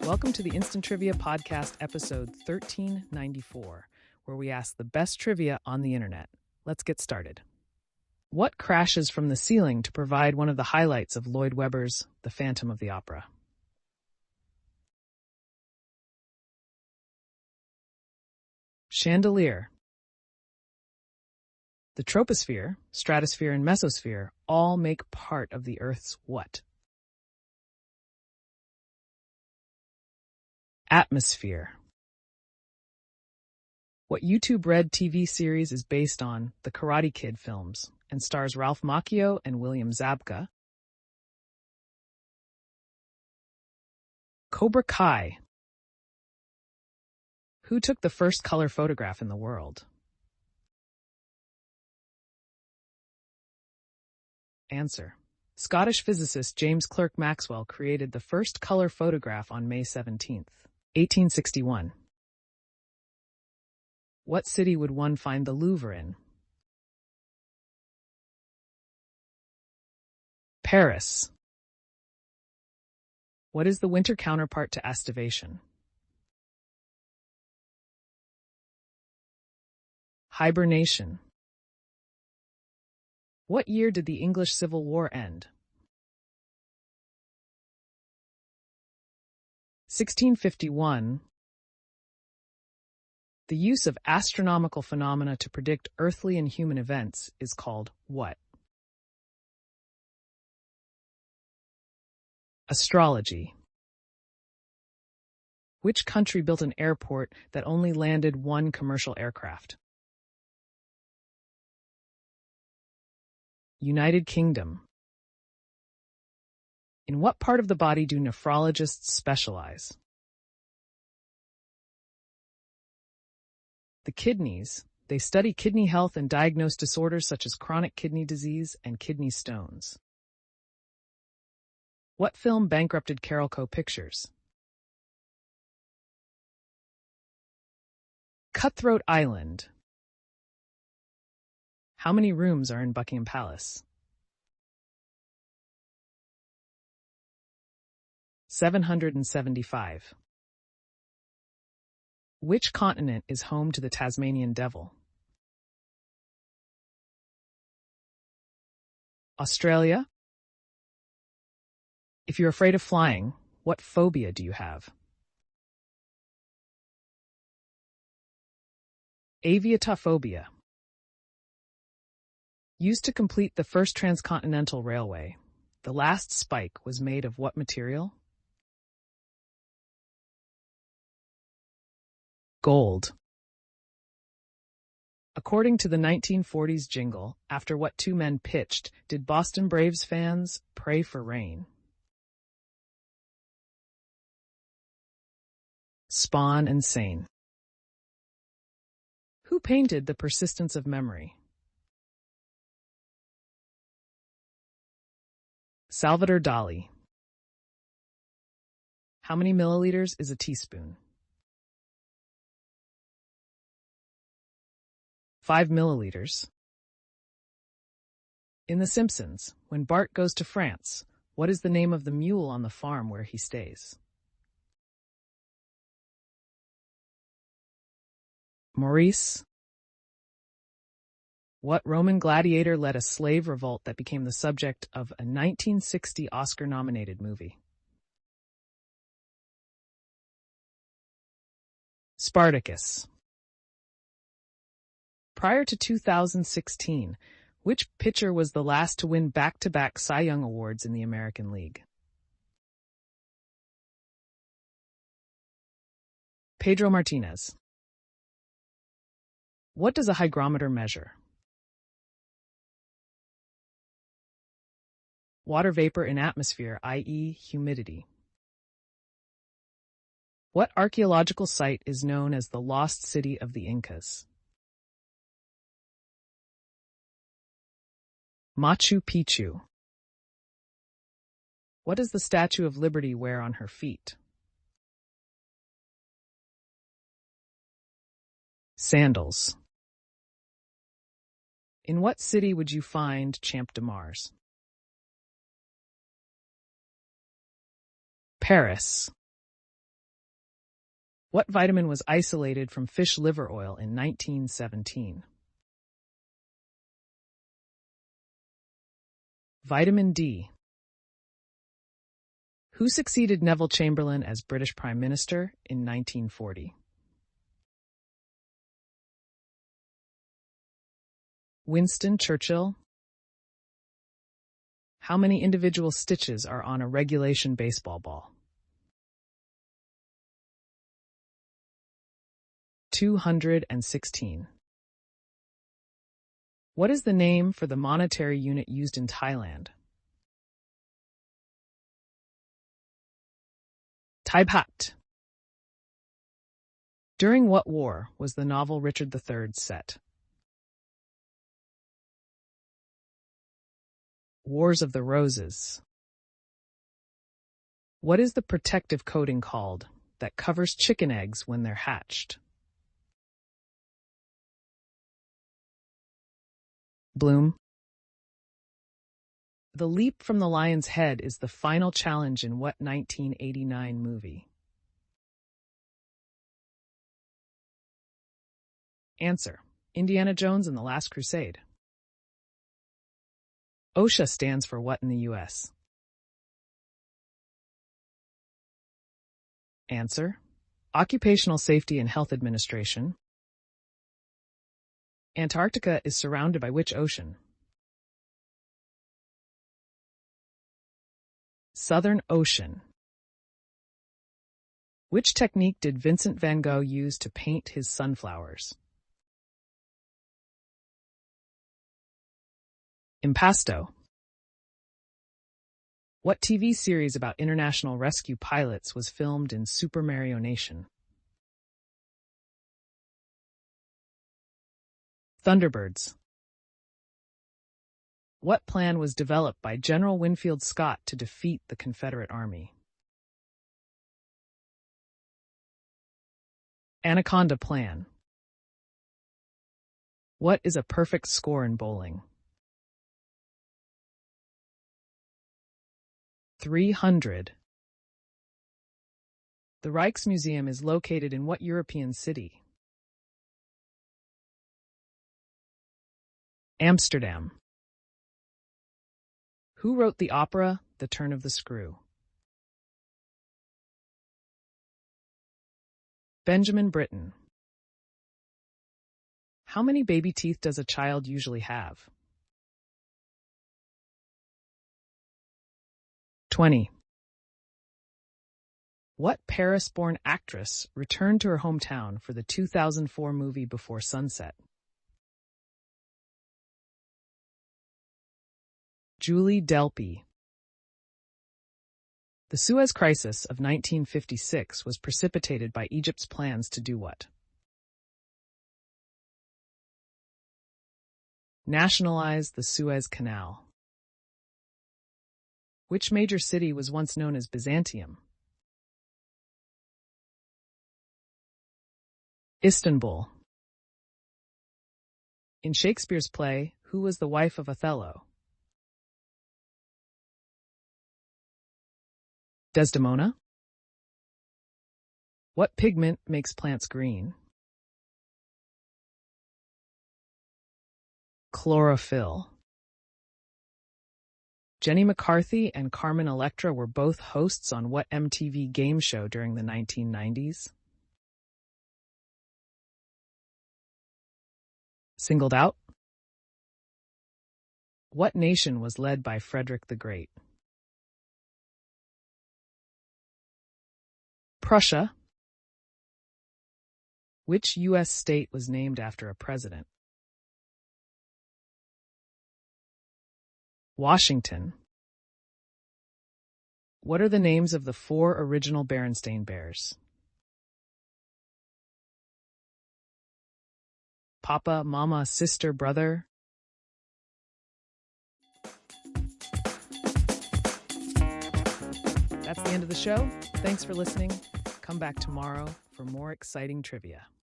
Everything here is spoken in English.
Welcome to the Instant Trivia Podcast, episode 1394, where we ask the best trivia on the internet. Let's get started. What crashes from the ceiling to provide one of the highlights of Lloyd Webber's The Phantom of the Opera? Chandelier. The troposphere, stratosphere, and mesosphere all make part of the Earth's what? Atmosphere. What YouTube Red TV series is based on the Karate Kid films and stars Ralph Macchio and William Zabka? Cobra Kai. Who took the first color photograph in the world? Answer. Scottish physicist James Clerk Maxwell created the first color photograph on May 17, 1861. What city would one find the Louvre in? Paris. What is the winter counterpart to aestivation? Hibernation. What year did the English Civil War end? 1651. The use of astronomical phenomena to predict earthly and human events is called what? Astrology. Which country built an airport that only landed one commercial aircraft? United Kingdom. In what part of the body do nephrologists specialize? The kidneys. They study kidney health and diagnose disorders such as chronic kidney disease and kidney stones. What film bankrupted Carolco Pictures? Cutthroat Island. How many rooms are in Buckingham Palace? 775. Which continent is home to the Tasmanian devil? Australia? If you're afraid of flying, what phobia do you have? Aviatophobia. Used to complete the first transcontinental railway, the last spike was made of what material? Gold. According to the 1940s jingle, after what two men pitched, did Boston Braves fans pray for rain? Spawn and Sane. Who painted The Persistence of Memory? Salvador Dali. How many milliliters is a teaspoon? 5 milliliters. In The Simpsons, when Bart goes to France, what is the name of the mule on the farm where he stays? Maurice. What Roman gladiator led a slave revolt that became the subject of a 1960 Oscar-nominated movie? Spartacus. Prior to 2016, which pitcher was the last to win back-to-back Cy Young Awards in the American League? Pedro Martinez. What does a hygrometer measure? Water vapor in atmosphere, i.e., humidity. What archaeological site is known as the Lost City of the Incas? Machu Picchu. What does the Statue of Liberty wear on her feet? Sandals. In what city would you find Champ de Mars? Paris. What vitamin was isolated from fish liver oil in 1917? Vitamin D. Who succeeded Neville Chamberlain as British Prime Minister in 1940? Winston Churchill. How many individual stitches are on a regulation baseball ball? 216. What is the name for the monetary unit used in Thailand? Thai baht. During what war was the novel Richard III set? Wars of the Roses. What is the protective coating called that covers chicken eggs when they're hatched? Bloom. The leap from the lion's head is the final challenge in what 1989 movie? Answer: Indiana Jones and the Last Crusade. OSHA stands for what in the U.S.? Answer: Occupational Safety and Health Administration. Antarctica is surrounded by which ocean? Southern Ocean. Which technique did Vincent van Gogh use to paint his sunflowers? Impasto. What TV series about international rescue pilots was filmed in Super Mario Nation? Thunderbirds. What plan was developed by General Winfield Scott to defeat the Confederate Army? Anaconda Plan. What is a perfect score in bowling? 300. The Rijksmuseum is located in what European city? Amsterdam. Who wrote the opera The Turn of the Screw? Benjamin Britten. How many baby teeth does a child usually have? 20. What Paris-born actress returned to her hometown for the 2004 movie Before Sunset? Julie Delpy. The Suez Crisis of 1956 was precipitated by Egypt's plans to do what? Nationalize the Suez Canal. Which major city was once known as Byzantium? Istanbul. In Shakespeare's play, who was the wife of Othello? Desdemona. What pigment makes plants green? Chlorophyll. Jenny McCarthy and Carmen Electra were both hosts on what MTV game show during the 1990s? Singled Out. What nation was led by Frederick the Great? Prussia. Which U.S. state was named after a president? Washington. What are the names of the 4 original Berenstain Bears? Papa, Mama, Sister, Brother. That's the end of the show. Thanks for listening. Come back tomorrow for more exciting trivia.